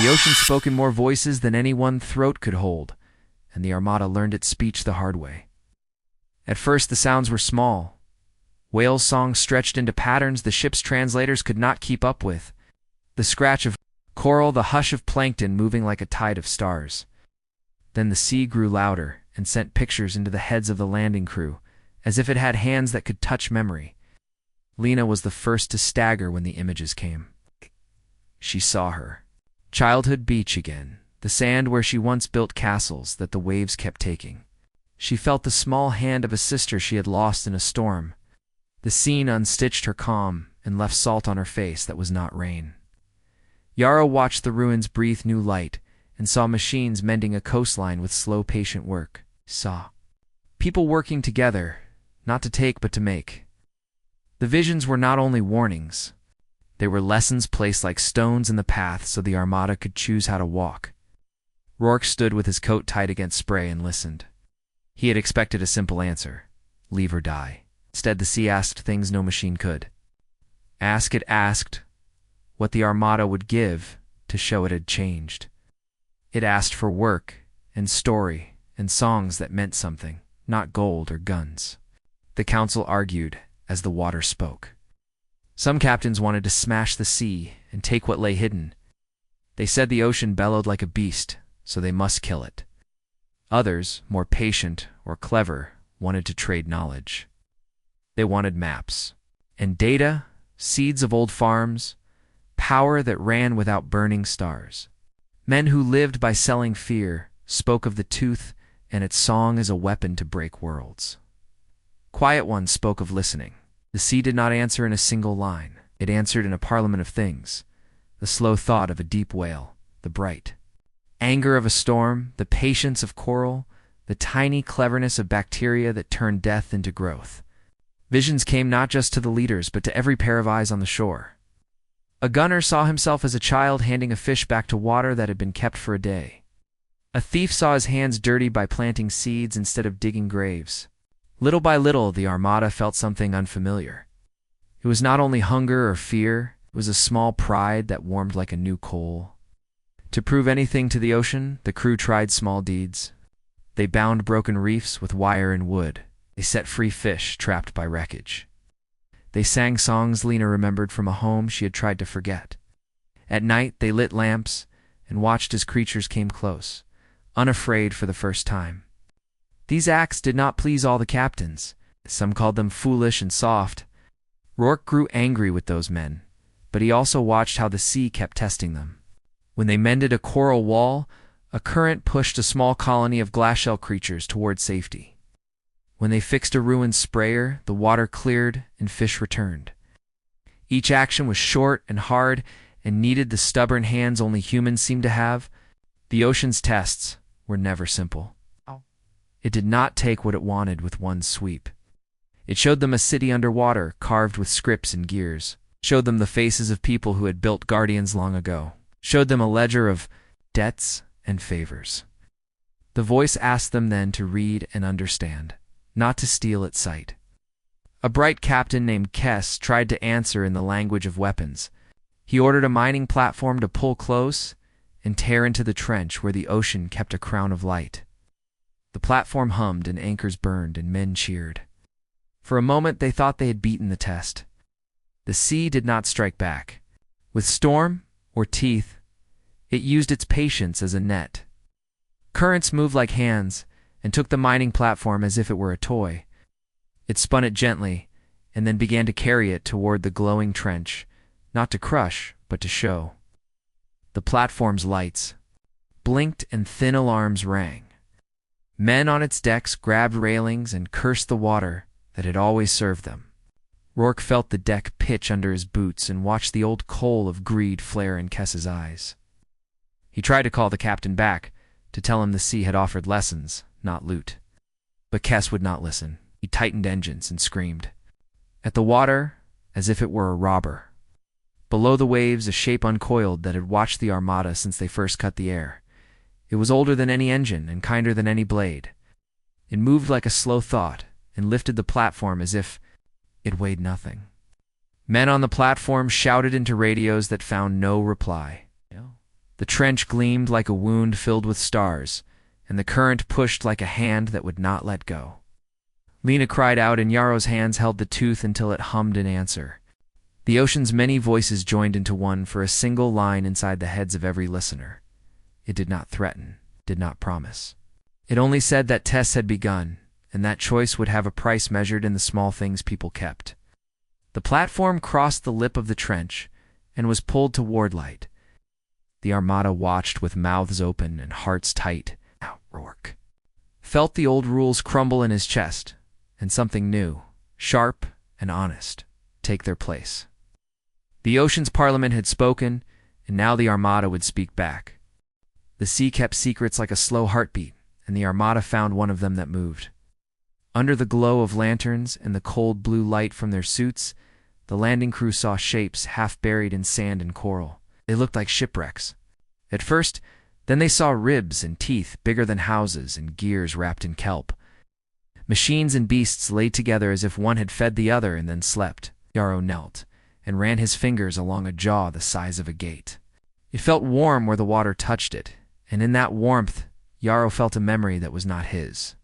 The ocean spoke in more voices than any one throat could hold, and the Armada learned its speech the hard way. At first the sounds were small. Whales' songs stretched into patterns the ship's translators could not keep up with. The scratch of coral, the hush of plankton moving like a tide of stars. Then the sea grew louder and sent pictures into the heads of the landing crew, as if it had hands that could touch memory. Lena was the first to stagger when the images came. She saw her childhood beach again, the sand where she once built castles that the waves kept taking. She felt the small hand of a sister she had lost in a storm. The scene unstitched her calm and left salt on her face that was not rain. Yarrow watched the ruins breathe new light and saw machines mending a coastline with slow, patient work. Saw people working together, not to take but to make. The visions were not only warnings. They were lessons placed like stones in the path so the Armada could choose how to walk. Rourke stood with his coat tight against spray and listened. He had expected a simple answer: leave or die. Instead, the sea asked things no machine could. It asked what the Armada would give to show it had changed. It asked for work and story and songs that meant something, not gold or guns. The council argued as the water spoke. Some captains wanted to smash the sea and take what lay hidden. They said the ocean bellowed like a beast, so they must kill it. Others, more patient or clever, wanted to trade knowledge. They wanted maps and data, seeds of old farms, power that ran without burning stars. Men who lived by selling fear spoke of the tooth and its song as a weapon to break worlds. Quiet ones spoke of listening. The sea did not answer in a single line. It answered in a parliament of things: the slow thought of a deep whale, the bright anger of a storm, the patience of coral, the tiny cleverness of bacteria that turned death into growth. Visions came not just to the leaders, but to every pair of eyes on the shore. A gunner saw himself as a child handing a fish back to water that had been kept for a day. A thief saw his hands dirty by planting seeds instead of digging graves. Little by little, the Armada felt something unfamiliar. It was not only hunger or fear, it was a small pride that warmed like a new coal. To prove anything to the ocean, the crew tried small deeds. They bound broken reefs with wire and wood. They set free fish trapped by wreckage. They sang songs Lena remembered from a home she had tried to forget. At night, they lit lamps and watched as creatures came close, unafraid for the first time. These acts did not please all the captains. Some called them foolish and soft. Rourke grew angry with those men, but he also watched how the sea kept testing them. When they mended a coral wall, a current pushed a small colony of glassshell creatures toward safety. When they fixed a ruined sprayer, the water cleared and fish returned. Each action was short and hard and needed the stubborn hands only humans seem to have. The ocean's tests were never simple. It did not take what it wanted with one sweep. It showed them a city underwater, carved with scripts and gears. Showed them the faces of people who had built guardians long ago. Showed them a ledger of debts and favors. The voice asked them then to read and understand, not to steal at sight. A bright captain named Kess tried to answer in the language of weapons. He ordered a mining platform to pull close and tear into the trench where the ocean kept a crown of light. The platform hummed and anchors burned and men cheered. For a moment they thought they had beaten the test. The sea did not strike back. With storm or teeth, it used its patience as a net. Currents moved like hands and took the mining platform as if it were a toy. It spun it gently and then began to carry it toward the glowing trench, not to crush, but to show. The platform's lights blinked and thin alarms rang. Men on its decks grabbed railings and cursed the water that had always served them. Rourke felt the deck pitch under his boots and watched the old coal of greed flare in Kess's eyes. He tried to call the captain back, to tell him the sea had offered lessons, not loot. But Kess would not listen. He tightened engines and screamed at the water as if it were a robber. Below the waves, a shape uncoiled that had watched the Armada since they first cut the air. It was older than any engine and kinder than any blade. It moved like a slow thought and lifted the platform as if it weighed nothing. Men on the platform shouted into radios that found no reply. The trench gleamed like a wound filled with stars, and the current pushed like a hand that would not let go. Lena cried out, and Yarrow's hands held the tooth until it hummed in answer. The ocean's many voices joined into one for a single line inside the heads of every listener. It did not threaten, did not promise. It only said that tests had begun, and that choice would have a price measured in the small things people kept. The platform crossed the lip of the trench and was pulled toward light. The Armada watched with mouths open and hearts tight. Rourke felt the old rules crumble in his chest, and something new, sharp and honest, take their place. The ocean's parliament had spoken, and now the Armada would speak back. The sea kept secrets like a slow heartbeat, and the Armada found one of them that moved. Under the glow of lanterns and the cold blue light from their suits, the landing crew saw shapes half buried in sand and coral. They looked like shipwrecks. At first, then they saw ribs and teeth bigger than houses and gears wrapped in kelp. Machines and beasts lay together as if one had fed the other and then slept. Yarrow knelt and ran his fingers along a jaw the size of a gate. It felt warm where the water touched it, and in that warmth, Yarrow felt a memory that was not his.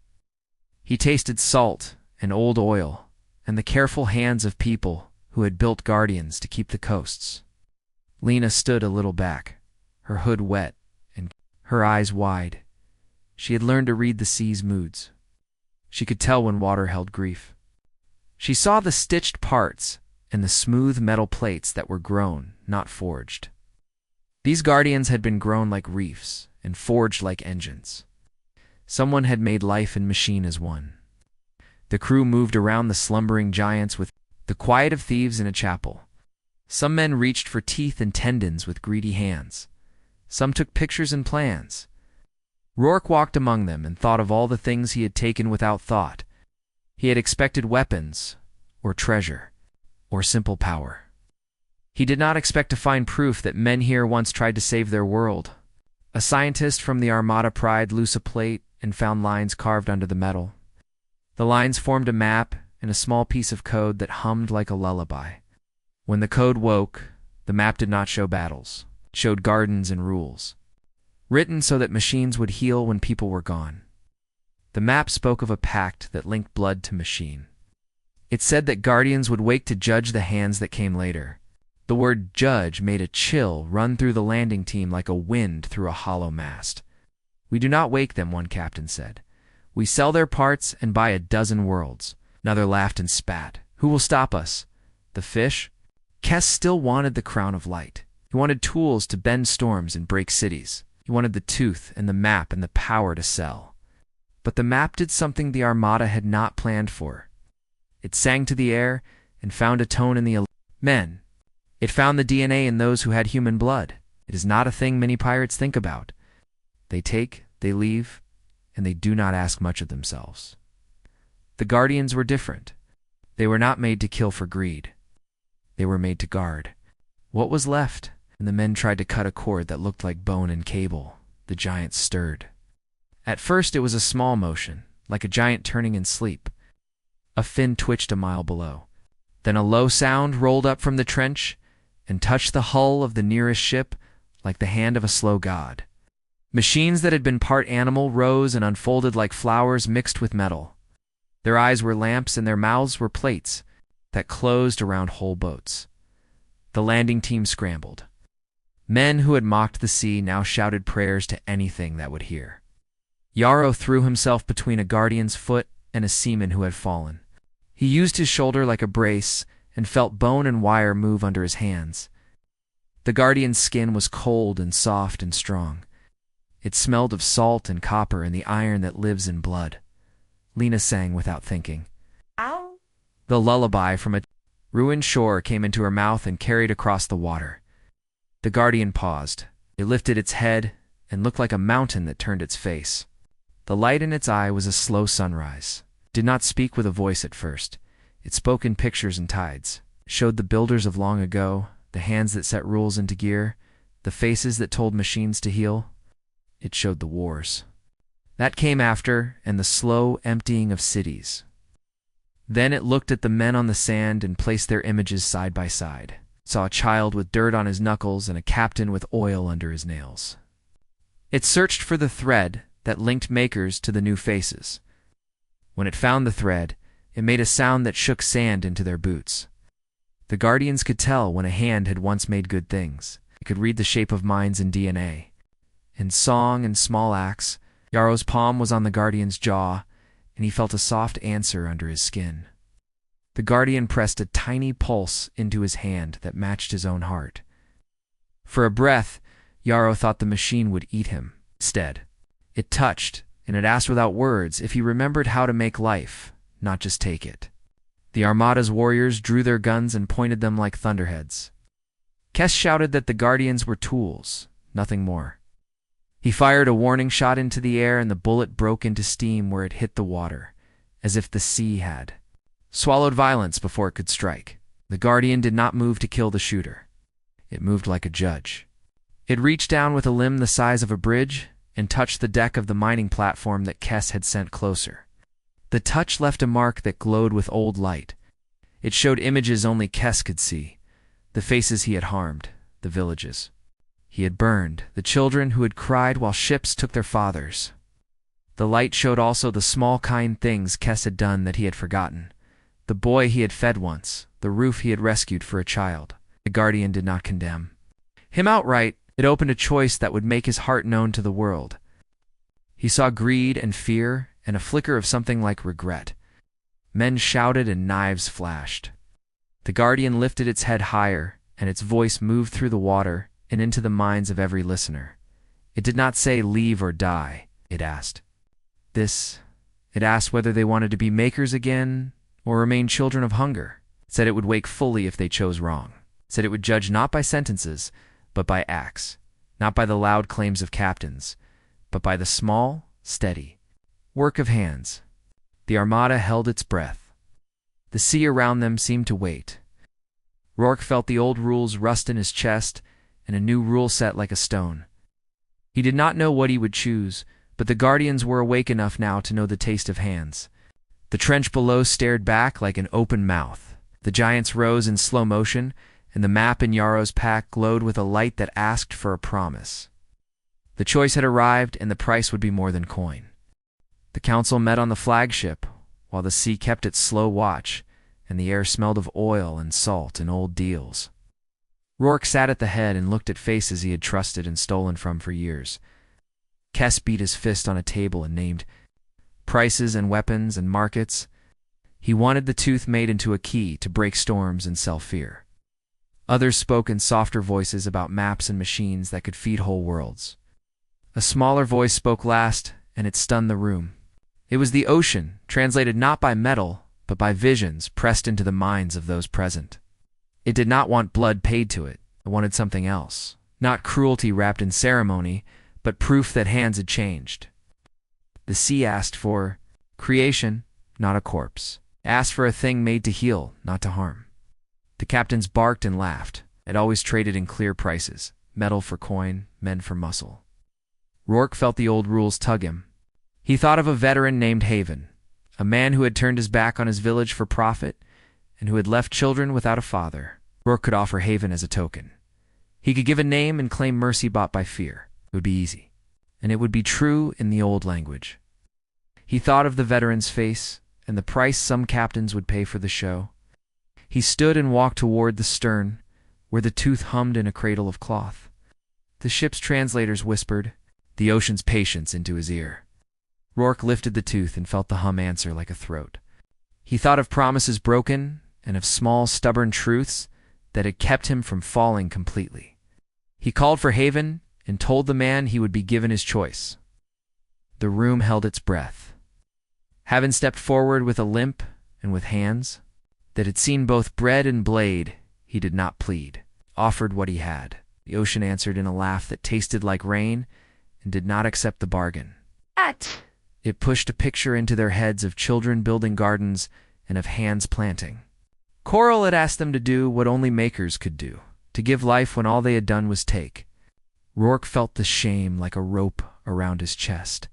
He tasted salt and old oil and the careful hands of people who had built guardians to keep the coasts. Lena stood a little back, her hood wet and her eyes wide. She had learned to read the sea's moods. She could tell when water held grief. She saw the stitched parts and the smooth metal plates that were grown, not forged. These guardians had been grown like reefs and forged like engines. Someone had made life and machine as one. The crew moved around the slumbering giants with the quiet of thieves in a chapel. Some men reached for teeth and tendons with greedy hands. Some took pictures and plans. Rourke walked among them and thought of all the things he had taken without thought. He had expected weapons, or treasure, or simple power. He did not expect to find proof that men here once tried to save their world. A scientist from the Armada pried loose a plate and found lines carved under the metal. The lines formed a map and a small piece of code that hummed like a lullaby. When the code woke, the map did not show battles. It showed gardens and rules, written so that machines would heal when people were gone. The map spoke of a pact that linked blood to machine. It said that guardians would wake to judge the hands that came later. The word judge made a chill run through the landing team like a wind through a hollow mast. "We do not wake them," one captain said. "We sell their parts and buy a dozen worlds." Another laughed and spat. "Who will stop us? The fish?" Kess still wanted the crown of light. He wanted tools to bend storms and break cities. He wanted the tooth and the map and the power to sell. But the map did something the Armada had not planned for. It sang to the air and found a tone in the men. It found the DNA in those who had human blood. It is not a thing many pirates think about. They take, they leave, and they do not ask much of themselves. The Guardians were different. They were not made to kill for greed. They were made to guard. What was left? And the men tried to cut a cord that looked like bone and cable. The giants stirred. At first it was a small motion, like a giant turning in sleep. A fin twitched a mile below. Then a low sound rolled up from the trench and touched the hull of the nearest ship like the hand of a slow god. Machines that had been part animal rose and unfolded like flowers mixed with metal. Their eyes were lamps and their mouths were plates that closed around whole boats. The landing team scrambled. Men who had mocked the sea now shouted prayers to anything that would hear. Yarrow threw himself between a guardian's foot and a seaman who had fallen. He used his shoulder like a brace and felt bone and wire move under his hands. The guardian's skin was cold and soft and strong. It smelled of salt and copper and the iron that lives in blood. Lena sang without thinking. Ow! The lullaby from a ruined shore came into her mouth and carried across the water. The guardian paused. It lifted its head and looked like a mountain that turned its face. The light in its eye was a slow sunrise. It did not speak with a voice at first. It spoke in pictures and tides. It showed the builders of long ago, the hands that set rules into gear, the faces that told machines to heal. It showed the wars. That came after, and the slow emptying of cities. Then it looked at the men on the sand and placed their images side by side. saw a child with dirt on his knuckles and a captain with oil under his nails. It searched for the thread that linked makers to the new faces. When it found the thread, it made a sound that shook sand into their boots. The Guardians could tell when a hand had once made good things. It could read the shape of minds and DNA. In song and small acts, Yarrow's palm was on the Guardian's jaw, and he felt a soft answer under his skin. The Guardian pressed a tiny pulse into his hand that matched his own heart. For a breath, Yarrow thought the machine would eat him. Instead, it touched, and it asked without words if he remembered how to make life, not just take it. The Armada's warriors drew their guns and pointed them like thunderheads. Kes shouted that the Guardians were tools, nothing more. He fired a warning shot into the air, and the bullet broke into steam where it hit the water, as if the sea had swallowed violence before it could strike. The Guardian did not move to kill the shooter. It moved like a judge. It reached down with a limb the size of a bridge and touched the deck of the mining platform that Kes had sent closer. The touch left a mark that glowed with old light. It showed images only Kes could see, the faces he had harmed, the villages he had burned, the children who had cried while ships took their fathers. The light showed also the small kind things Kes had done that he had forgotten. The boy he had fed once, the roof he had rescued for a child. The Guardian did not condemn him outright. It opened a choice that would make his heart known to the world. He saw greed and fear and a flicker of something like regret. Men shouted and knives flashed. The Guardian lifted its head higher, and its voice moved through the water and into the minds of every listener. It did not say leave or die, it asked. It asked whether they wanted to be makers again or remain children of hunger. It said it would wake fully if they chose wrong. It said it would judge not by sentences, but by acts, not by the loud claims of captains, but by the small, steady work of hands. The Armada held its breath. The sea around them seemed to wait. Rourke felt the old rules rust in his chest and a new rule set like a stone. He did not know what he would choose, but the Guardians were awake enough now to know the taste of hands. The trench below stared back like an open mouth. The giants rose in slow motion, and the map in Yarrow's pack glowed with a light that asked for a promise. The choice had arrived, and the price would be more than coin. The council met on the flagship, while the sea kept its slow watch, and the air smelled of oil and salt and old deals. Rourke sat at the head and looked at faces he had trusted and stolen from for years. Kes beat his fist on a table and named prices and weapons and markets. He wanted the tooth made into a key to break storms and sell fear. Others spoke in softer voices about maps and machines that could feed whole worlds. A smaller voice spoke last, and it stunned the room. It was the ocean, translated not by metal, but by visions pressed into the minds of those present. It did not want blood paid to it. It wanted something else. Not cruelty wrapped in ceremony, but proof that hands had changed. The sea asked for creation, not a corpse. Asked for a thing made to heal, not to harm. The captains barked and laughed. It always traded in clear prices, metal for coin, men for muscle. Rourke felt the old rules tug him. He thought of a veteran named Haven, a man who had turned his back on his village for profit and who had left children without a father. Rourke could offer Haven as a token. He could give a name and claim mercy bought by fear. It would be easy, and it would be true in the old language. He thought of the veteran's face and the price some captains would pay for the show. He stood and walked toward the stern, where the tooth hummed in a cradle of cloth. The ship's translators whispered the ocean's patience into his ear. Rourke lifted the tooth and felt the hum answer like a throat. He thought of promises broken and of small, stubborn truths that had kept him from falling completely. He called for Haven and told the man he would be given his choice. The room held its breath. Haven stepped forward with a limp and with hands that had seen both bread and blade. He did not plead, offered what he had. The ocean answered in a laugh that tasted like rain and did not accept the bargain. It pushed a picture into their heads of children building gardens and of hands planting. Coral had asked them to do what only makers could do, to give life when all they had done was take. Rourke felt the shame like a rope around his chest.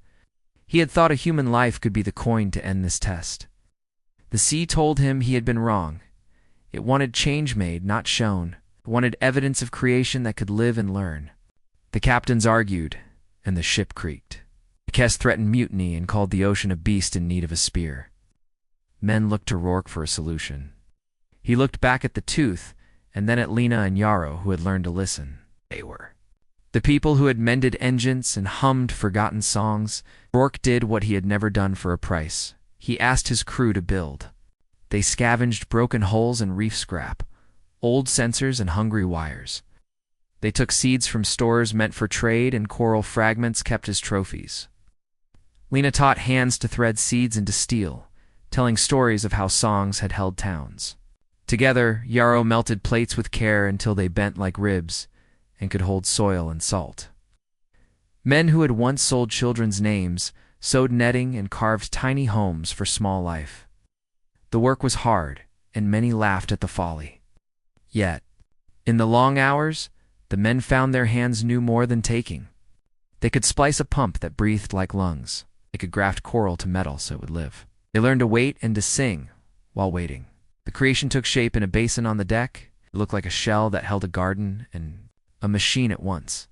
He had thought a human life could be the coin to end this test. The sea told him he had been wrong. It wanted change made, not shown. wanted evidence of creation that could live and learn. The captains argued, and the ship creaked. Kess threatened mutiny and called the ocean a beast in need of a spear. Men looked to Rourke for a solution. He looked back at the Tooth, and then at Lena and Yarrow, who had learned to listen. They were the people who had mended engines and hummed forgotten songs. Rourke did what he had never done for a price. He asked his crew to build. They scavenged broken hulls and reef scrap, old sensors and hungry wires. They took seeds from stores meant for trade and coral fragments kept as trophies. Lena taught hands to thread seeds into steel, telling stories of how songs had held towns. Together, Yarrow melted plates with care until they bent like ribs and could hold soil and salt. Men who had once sold children's names sewed netting and carved tiny homes for small life. The work was hard, and many laughed at the folly. Yet, in the long hours, the men found their hands knew more than taking. They could splice a pump that breathed like lungs. They could graft coral to metal so it would live. They learned to wait and to sing while waiting. The creation took shape in a basin on the deck. It looked like a shell that held a garden and a machine at once.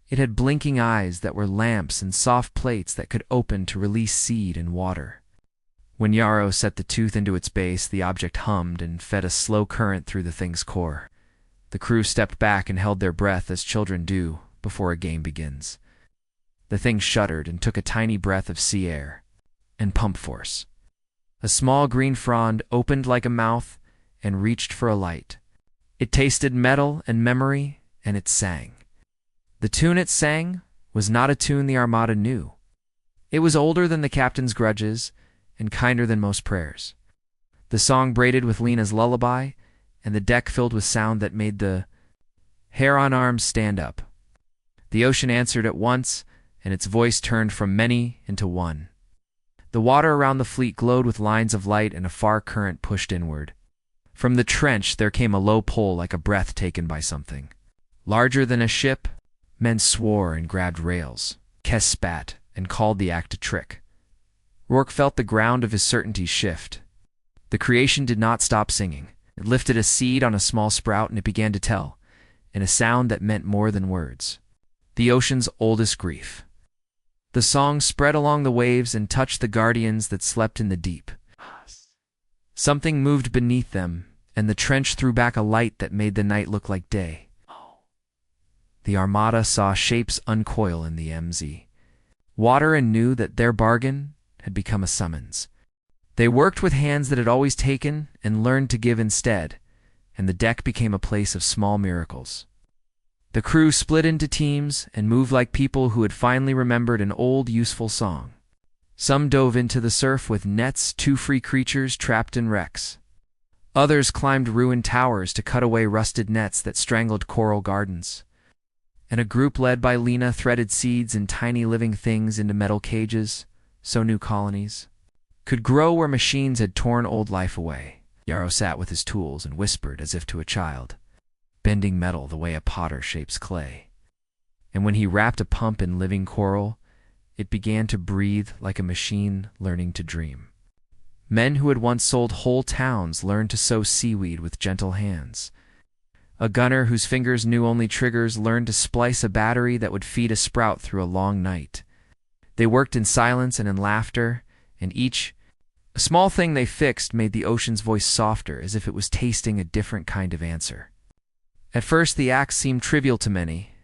It had blinking eyes that were lamps and soft plates that could open to release seed and water. When Yarrow set the Tooth into its base, the object hummed and fed a slow current through the thing's core. The crew stepped back and held their breath as children do before a game begins. The thing shuddered and took a tiny breath of sea air and pump force. A small green frond opened like a mouth and reached for a light. It tasted metal and memory, and it sang. The tune it sang was not a tune the Armada knew. It was older than the captain's grudges and kinder than most prayers. The song braided with Lena's lullaby, and the deck filled with sound that made the hair on arms stand up. The ocean answered at once, and its voice turned from many into one. The water around the fleet glowed with lines of light, and a far current pushed inward. From the trench there came a low pull like a breath taken by something. Larger than a ship, men swore and grabbed rails. Kess spat and called the act a trick. Rourke felt the ground of his certainty shift. The creation did not stop singing. It lifted a seed on a small sprout, and it began to tell, in a sound that meant more than words. The ocean's oldest grief. The song spread along the waves and touched the guardians that slept in the deep. Something moved beneath them, and the trench threw back a light that made the night look like day. The Armada saw shapes uncoil in the MZ. Water and knew that their bargain had become a summons. They worked with hands that had always taken and learned to give instead, and the deck became a place of small miracles. The crew split into teams and moved like people who had finally remembered an old, useful song. Some dove into the surf with nets to free creatures trapped in wrecks. Others climbed ruined towers to cut away rusted nets that strangled coral gardens. And a group led by Lena threaded seeds and tiny living things into metal cages, so new colonies could grow where machines had torn old life away. Yarrow sat with his tools and whispered as if to a child, bending metal the way a potter shapes clay. And when he wrapped a pump in living coral, it began to breathe like a machine learning to dream. Men who had once sold whole towns learned to sow seaweed with gentle hands. A gunner whose fingers knew only triggers learned to splice a battery that would feed a sprout through a long night. They worked in silence and in laughter, and each a small thing they fixed made the ocean's voice softer, as if it was tasting a different kind of answer. At first the act seemed trivial to many,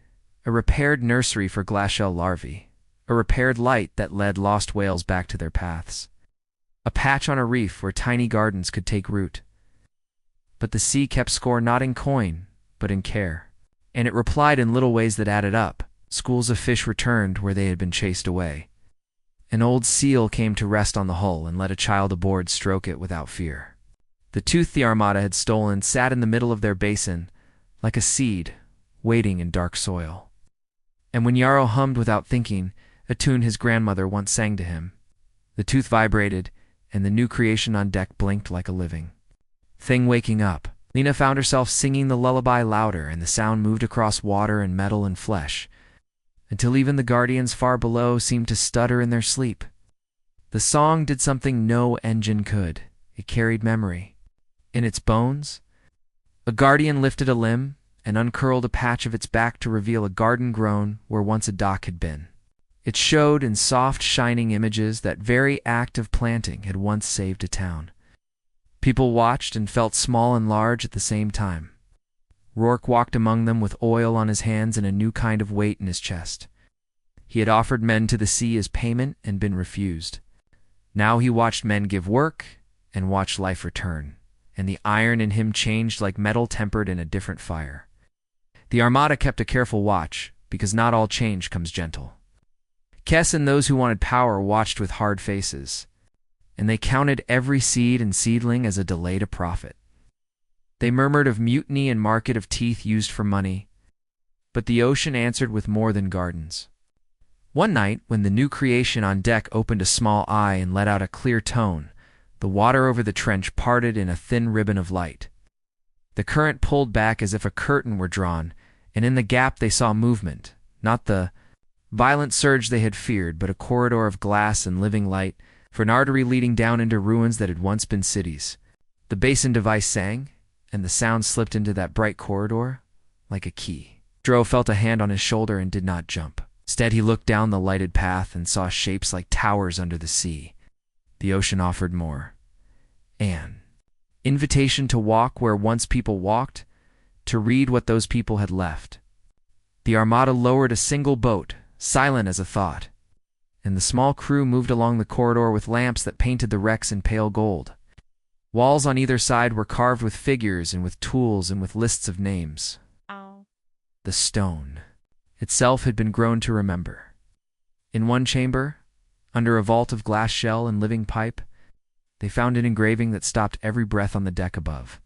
a repaired nursery for glassshell larvae, a repaired light that led lost whales back to their paths, a patch on a reef where tiny gardens could take root. But the sea kept score not in coin, but in care, and it replied in little ways that added up. Schools of fish returned where they had been chased away. An old seal came to rest on the hull and let a child aboard stroke it without fear. The Tooth the Armada had stolen sat in the middle of their basin, like a seed, waiting in dark soil. And when Yarrow hummed without thinking, a tune his grandmother once sang to him, the Tooth vibrated, and the new creation on deck blinked like a living thing waking up. Lena found herself singing the lullaby louder, and the sound moved across water and metal and flesh, until even the guardians far below seemed to stutter in their sleep. The song did something no engine could. It carried memory. In its bones, A guardian lifted a limb and uncurled a patch of its back to reveal a garden grown where once a dock had been. It showed in soft, shining images that very act of planting had once saved a town. People watched and felt small and large at the same time. Rourke walked among them with oil on his hands and a new kind of weight in his chest. He had offered men to the sea as payment and been refused. Now he watched men give work and watched life return, and the iron in him changed like metal tempered in a different fire. The Armada kept a careful watch, because not all change comes gentle. Kes and those who wanted power watched with hard faces, and they counted every seed and seedling as a delay to profit. They murmured of mutiny and market of teeth used for money, but the ocean answered with more than gardens. One night, when the new creation on deck opened a small eye and let out a clear tone, the water over the trench parted in a thin ribbon of light. The current pulled back as if a curtain were drawn, and in the gap they saw movement, not the violent surge they had feared, but a corridor of glass and living light, for an artery leading down into ruins that had once been cities. The basin device sang, and the sound slipped into that bright corridor like a key. Dro felt a hand on his shoulder and did not jump. Instead, he looked down the lighted path and saw shapes like towers under the sea. The ocean offered more. An invitation to walk where once people walked, to read what those people had left. The Armada lowered a single boat, silent as a thought, and the small crew moved along the corridor with lamps that painted the wrecks in pale gold. Walls on either side were carved with figures and with tools and with lists of names. The stone itself had been grown to remember. In one chamber, under a vault of glass shell and living pipe, they found an engraving that stopped every breath on the deck above.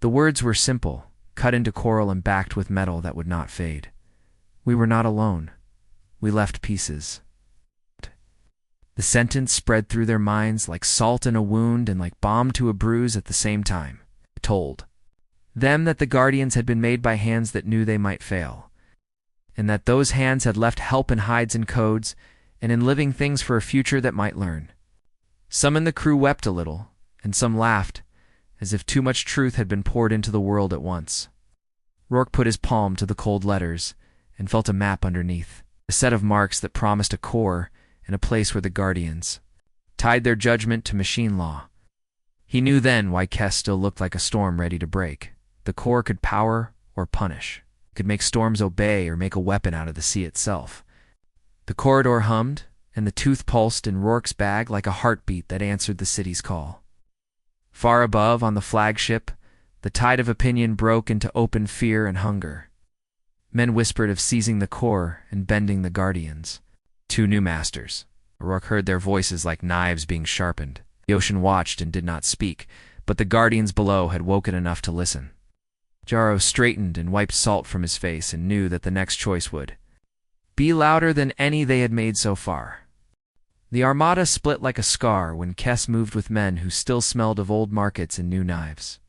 The words were simple, cut into coral and backed with metal that would not fade. We were not alone. We left pieces. The sentence spread through their minds like salt in a wound and like balm to a bruise at the same time. It told them that the guardians had been made by hands that knew they might fail, and that those hands had left help in hides and codes, and in living things for a future that might learn. Some in the crew wept a little, and some laughed, as if too much truth had been poured into the world at once. Rourke put his palm to the cold letters, and felt a map underneath, a set of marks that promised a core and a place where the guardians tied their judgment to machine law. He knew then why Kes still looked like a storm ready to break. The core could power or punish, could make storms obey or make a weapon out of the sea itself. The corridor hummed, and the tooth pulsed in Rourke's bag like a heartbeat that answered the city's call. Far above, on the flagship, the tide of opinion broke into open fear and hunger. Men whispered of seizing the core and bending the guardians. 2 new masters. Rourke heard their voices like knives being sharpened. The ocean watched and did not speak, but the guardians below had woken enough to listen. Jarro straightened and wiped salt from his face and knew that the next choice would be louder than any they had made so far. The Armada split like a scar when Kes moved with men who still smelled of old markets and new knives.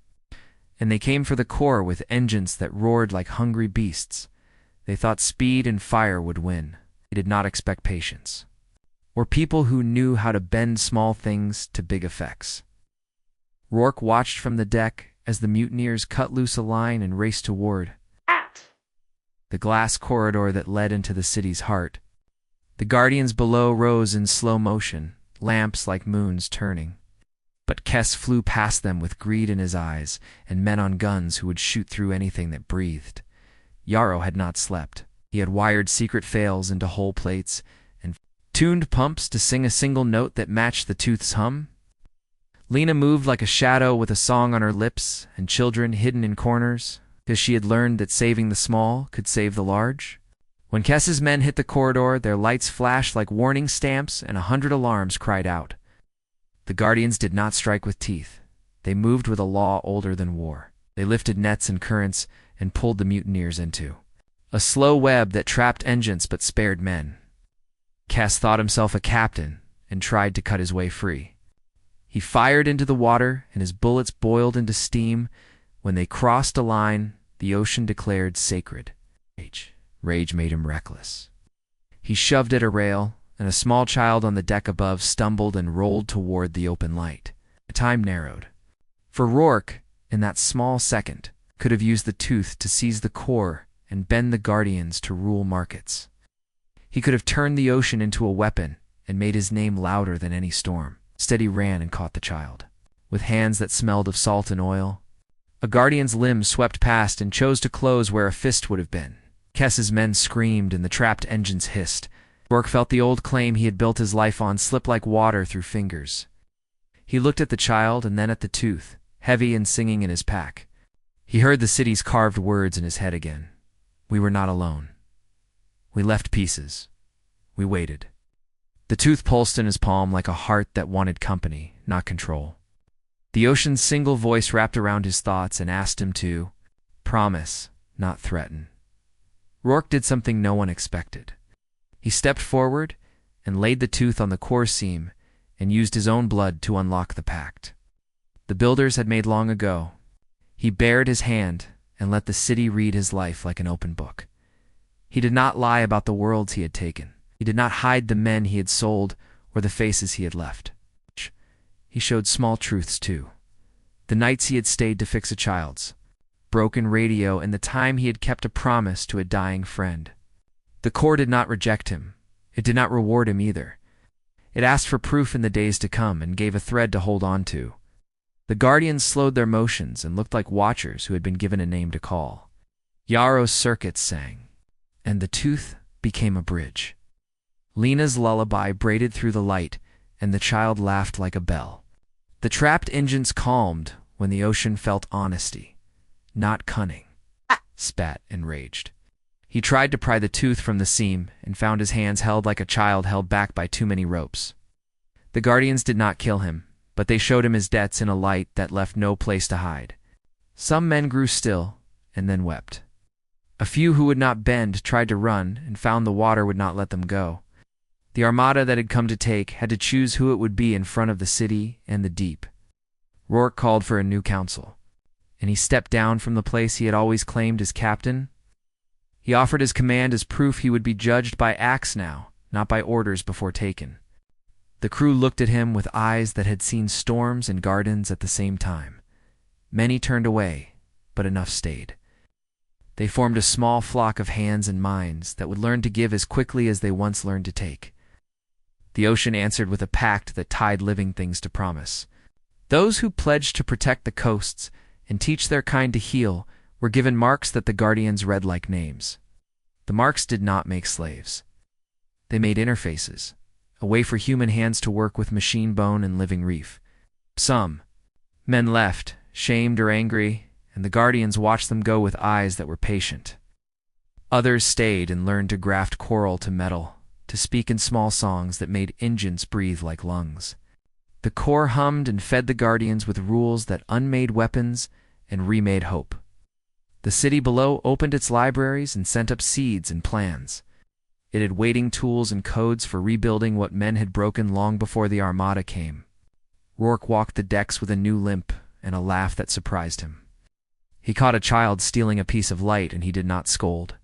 And they came for the core with engines that roared like hungry beasts. They thought speed and fire would win. They did not expect patience, or people who knew how to bend small things to big effects. Rourke watched from the deck as the mutineers cut loose a line and raced toward the glass corridor that led into the city's heart. The guardians below rose in slow motion, lamps like moons turning. But Kes flew past them with greed in his eyes, and men on guns who would shoot through anything that breathed. Yarrow had not slept. He had wired secret fails into hull plates and tuned pumps to sing a single note that matched the tooth's hum. Lena moved like a shadow with a song on her lips, and children hidden in corners, because she had learned that saving the small could save the large. When Kes's men hit the corridor, their lights flashed like warning stamps, and 100 alarms cried out. The guardians did not strike with teeth. They moved with a law older than war. They lifted nets and currents and pulled the mutineers into a slow web that trapped engines but spared men. Kes thought himself a captain and tried to cut his way free. He fired into the water, and his bullets boiled into steam. When they crossed a line, the ocean declared sacred. Rage made him reckless. He shoved at a rail, and a small child on the deck above stumbled and rolled toward the open light. The time narrowed. For Rourke, in that small second, could have used the tooth to seize the core and bend the guardians to rule markets. He could have turned the ocean into a weapon and made his name louder than any storm. Instead, he ran and caught the child. With hands that smelled of salt and oil, a guardian's limb swept past and chose to close where a fist would have been. Kess's men screamed and the trapped engines hissed. Rourke felt the old claim he had built his life on slip like water through fingers. He looked at the child and then at the tooth, heavy and singing in his pack. He heard the city's carved words in his head again. We were not alone. We left pieces. We waited. The tooth pulsed in his palm like a heart that wanted company, not control. The ocean's single voice wrapped around his thoughts and asked him to promise, not threaten. Rourke did something no one expected. He stepped forward and laid the tooth on the core seam and used his own blood to unlock the pact. The builders had made long ago. He bared his hand and let the city read his life like an open book. He did not lie about the worlds he had taken. He did not hide the men he had sold or the faces he had left. He showed small truths too. The nights he had stayed to fix a child's broken radio and the time he had kept a promise to a dying friend. The core did not reject him. It did not reward him either. It asked for proof in the days to come and gave a thread to hold on to. The guardians slowed their motions and looked like watchers who had been given a name to call. Yarrow's circuits sang, and the tooth became a bridge. Lena's lullaby braided through the light, and the child laughed like a bell. The trapped engines calmed when the ocean felt honesty, not cunning. Spat and raged. He tried to pry the tooth from the seam and found his hands held like a child held back by too many ropes. The guardians did not kill him, but they showed him his debts in a light that left no place to hide. Some men grew still and then wept. A few who would not bend tried to run and found the water would not let them go. The Armada that had come to take had to choose who it would be in front of the city and the deep. Rourke called for a new council, and he stepped down from the place he had always claimed as captain. He offered his command as proof he would be judged by acts now, not by orders before taken. The crew looked at him with eyes that had seen storms and gardens at the same time. Many turned away, but enough stayed. They formed a small flock of hands and minds that would learn to give as quickly as they once learned to take. The ocean answered with a pact that tied living things to promise. Those who pledged to protect the coasts and teach their kind to heal were given marks that the guardians read like names. The marks did not make slaves. They made interfaces, a way for human hands to work with machine bone and living reef. Some men left, shamed or angry, and the guardians watched them go with eyes that were patient. Others stayed and learned to graft coral to metal, to speak in small songs that made engines breathe like lungs. The core hummed and fed the guardians with rules that unmade weapons and remade hope. The city below opened its libraries and sent up seeds and plans. It had waiting tools and codes for rebuilding what men had broken long before the Armada came. Rourke walked the decks with a new limp and a laugh that surprised him. He caught a child stealing a piece of light and he did not scold.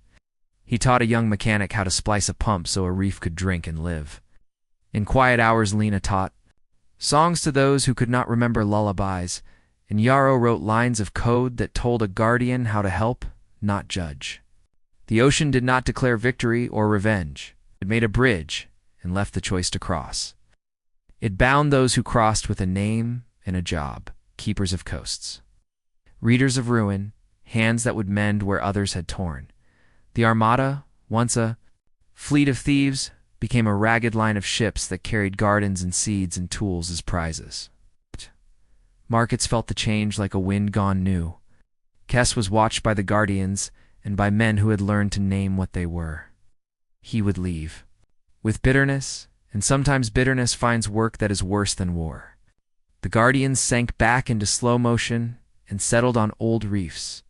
He taught a young mechanic how to splice a pump so a reef could drink and live. In quiet hours, Lena taught songs to those who could not remember lullabies, and Yarrow wrote lines of code that told a guardian how to help, not judge. The ocean did not declare victory or revenge. It made a bridge and left the choice to cross. It bound those who crossed with a name and a job, keepers of coasts. Readers of ruin, hands that would mend where others had torn. The Armada, once a fleet of thieves, became a ragged line of ships that carried gardens and seeds and tools as prizes. Markets felt the change like a wind gone new. Kess was watched by the guardians and by men who had learned to name what they were. He would leave. With bitterness, and sometimes bitterness finds work that is worse than war. The guardians sank back into slow motion and settled on old reefs,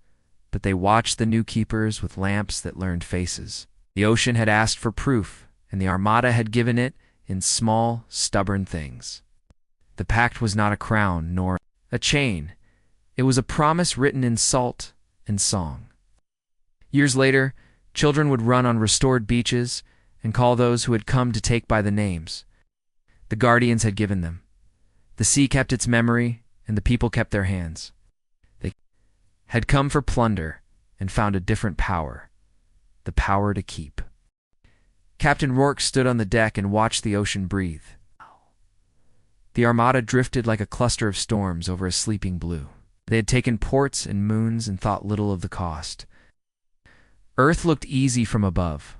but they watched the new keepers with lamps that learned faces. The ocean had asked for proof, and the Armada had given it in small, stubborn things. The pact was not a crown nor a chain. It was a promise written in salt and song. Years later, children would run on restored beaches and call those who had come to take by the names the guardians had given them. The sea kept its memory, and the people kept their hands. had come for plunder and found a different power, the power to keep. Captain Rourke stood on the deck and watched the ocean breathe. The Armada drifted like a cluster of storms over a sleeping blue. They had taken ports and moons and thought little of the cost. Earth looked easy from above,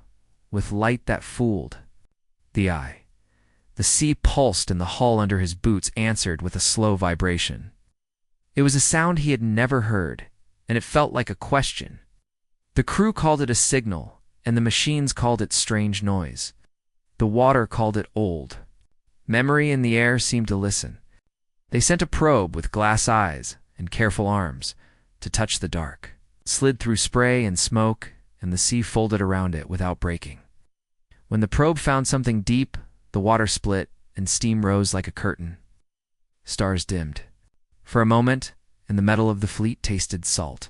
with light that fooled the eye. The sea pulsed and the hull under his boots answered with a slow vibration. It was a sound he had never heard, and it felt like a question. The crew called it a signal, and the machines called it strange noise. The water called it old. Memory in the air seemed to listen. They sent a probe with glass eyes and careful arms to touch the dark. It slid through spray and smoke, and the sea folded around it without breaking. When the probe found something deep, the water split and steam rose like a curtain. Stars dimmed. For a moment, and the metal of the fleet tasted salt.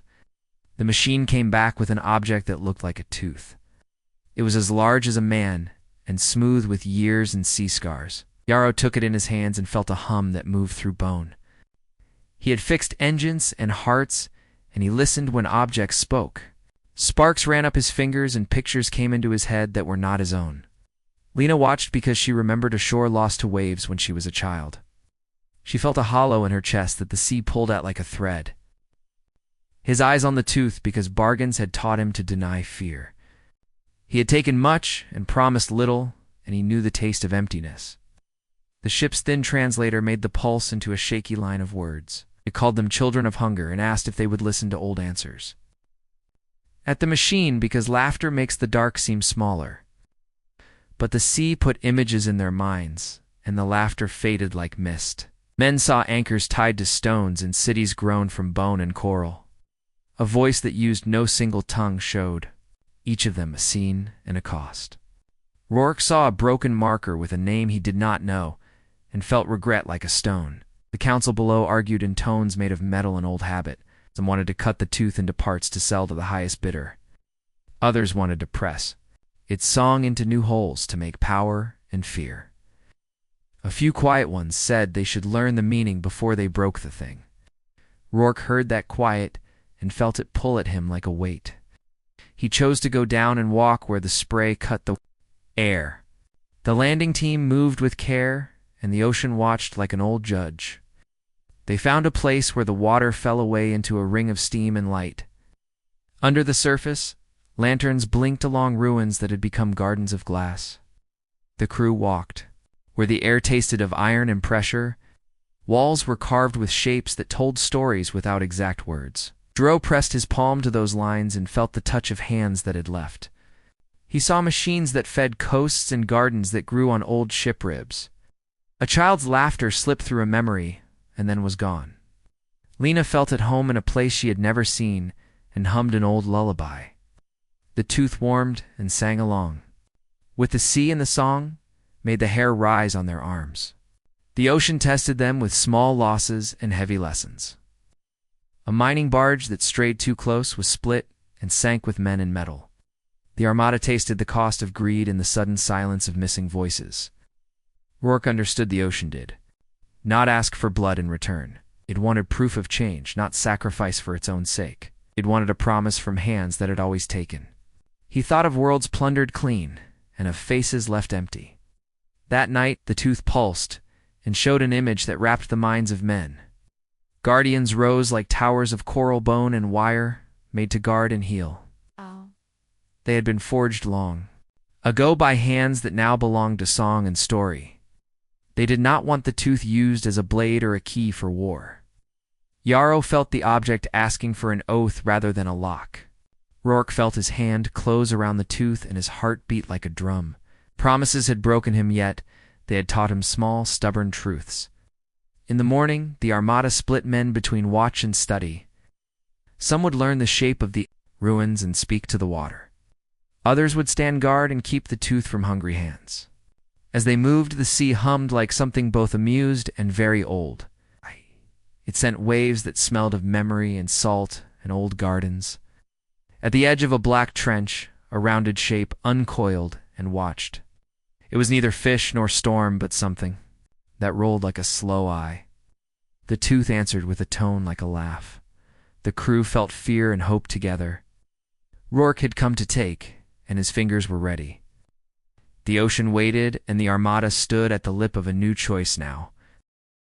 The machine came back with an object that looked like a tooth. It was as large as a man and smooth with years and sea scars. Yarrow took it in his hands and felt a hum that moved through bone. He had fixed engines and hearts, and he listened when objects spoke. Sparks ran up his fingers and pictures came into his head that were not his own. Lena watched because she remembered a shore lost to waves when she was a child. She felt a hollow in her chest that the sea pulled at like a thread. His eyes on the tooth because bargains had taught him to deny fear. He had taken much and promised little, and he knew the taste of emptiness. The ship's thin translator made the pulse into a shaky line of words. It called them children of hunger and asked if they would listen to old answers. At the machine because laughter makes the dark seem smaller. But the sea put images in their minds, and the laughter faded like mist. Men saw anchors tied to stones and cities grown from bone and coral. A voice that used no single tongue showed, each of them a scene and a cost. Rourke saw a broken marker with a name he did not know, and felt regret like a stone. The council below argued in tones made of metal and old habit. Some wanted to cut the tooth into parts to sell to the highest bidder. Others wanted to press its song into new holes to make power and fear. A few quiet ones said they should learn the meaning before they broke the thing. Rourke heard that quiet and felt it pull at him like a weight. He chose to go down and walk where the spray cut the air. The landing team moved with care, and the ocean watched like an old judge. They found a place where the water fell away into a ring of steam and light. Under the surface, lanterns blinked along ruins that had become gardens of glass. The crew walked. Where the air tasted of iron and pressure, walls were carved with shapes that told stories without exact words. Dro pressed his palm to those lines and felt the touch of hands that had left. He saw machines that fed coasts and gardens that grew on old ship ribs. A child's laughter slipped through a memory and then was gone. Lena felt at home in a place she had never seen and hummed an old lullaby. The tooth warmed and sang along. With the sea and the song, made the hair rise on their arms. The ocean tested them with small losses and heavy lessons. A mining barge that strayed too close was split and sank with men and metal. The Armada tasted the cost of greed in the sudden silence of missing voices. Rourke understood the ocean did. Not ask for blood in return. It wanted proof of change, not sacrifice for its own sake. It wanted a promise from hands that had always taken. He thought of worlds plundered clean and of faces left empty. That night, the tooth pulsed and showed an image that wrapped the minds of men. Guardians rose like towers of coral bone and wire, made to guard and heal. They had been forged long ago by hands that now belonged to song and story. They did not want the tooth used as a blade or a key for war. Yarrow felt the object asking for an oath rather than a lock. Rourke felt his hand close around the tooth and his heart beat like a drum. Promises had broken him yet, they had taught him small, stubborn truths. In the morning, the Armada split men between watch and study. Some would learn the shape of the ruins and speak to the water. Others would stand guard and keep the tooth from hungry hands. As they moved, the sea hummed like something both amused and very old. It sent waves that smelled of memory and salt and old gardens. At the edge of a black trench, a rounded shape uncoiled and watched. It was neither fish nor storm, but something that rolled like a slow eye. The tooth answered with a tone like a laugh. The crew felt fear and hope together. Rourke had come to take, and his fingers were ready. The ocean waited, and the Armada stood at the lip of a new choice now.